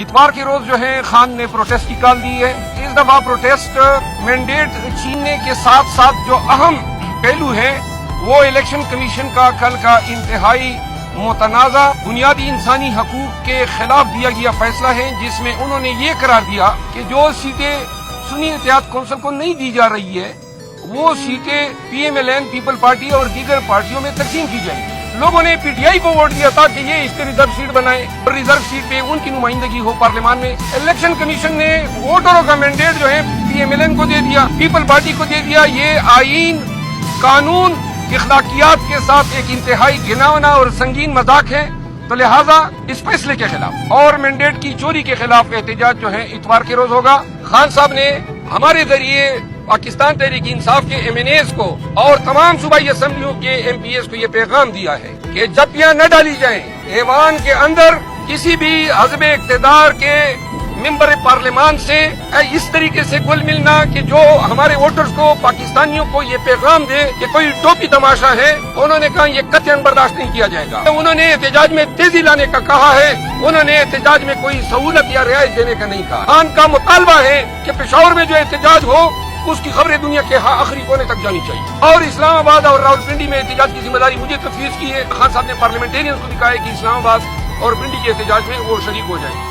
اتوار کے روز جو ہے خان نے پروٹیسٹ نکال دی ہے. اس دفعہ پروٹیسٹ مینڈیٹ چھیننے کے ساتھ ساتھ جو اہم پہلو ہے وہ الیکشن کمیشن کا کل کا انتہائی متنازع بنیادی انسانی حقوق کے خلاف دیا گیا فیصلہ ہے، جس میں انہوں نے یہ قرار دیا کہ جو سیٹیں سنی اتحاد کونسل کو نہیں دی جا رہی ہے وہ سیٹیں P M L N people party اور دیگر پارٹیوں میں تقسیم کی جائیں گی. لوگوں نے پی ٹی آئی کو ووٹ دیا تھا کہ یہ اس کے ریزرو سیٹ بنائے اور ریزرو سیٹ پہ ان کی نمائندگی ہو پارلیمان میں. الیکشن کمیشن نے ووٹروں کا مینڈیٹ جو ہے پی ایم ایل این کو دے دیا، پیپل پارٹی کو دے دیا. یہ آئین، قانون، اخلاقیات کے ساتھ ایک انتہائی گھناؤنا اور سنگین مذاق ہے. تو لہٰذا اس فیصلے کے خلاف اور مینڈیٹ کی چوری کے خلاف احتجاج جو ہے اتوار کے روز ہوگا. خان صاحب نے ہمارے ذریعے پاکستان تحریک انصاف کے ایم این ایز کو اور تمام صوبائی اسمبلیوں کے ایم پی ایز کو یہ پیغام دیا ہے کہ جبیاں نہ ڈالی جائیں. ایوان کے اندر کسی بھی حزب اقتدار کے ممبر پارلیمان سے اس طریقے سے گل ملنا کہ جو ہمارے ووٹرز کو، پاکستانیوں کو یہ پیغام دے کہ کوئی ٹوپی تماشا ہے، انہوں نے کہا یہ قطعاً برداشت نہیں کیا جائے گا. انہوں نے احتجاج میں تیزی لانے کا کہا ہے، انہوں نے احتجاج میں کوئی سہولت یا رعایت دینے کا نہیں کہا. خان کا مطالبہ ہے کہ پشاور میں جو احتجاج ہو اس کی خبریں دنیا کے آخری کونے تک جانی چاہیے. اور اسلام آباد اور راولپنڈی میں احتجاج کی ذمہ داری مجھے تفویض کی ہے. خان صاحب نے پارلیمنٹیرین کو دکھا ہے کہ اسلام آباد اور پنڈی کے احتجاج میں وہ شریک ہو جائیں.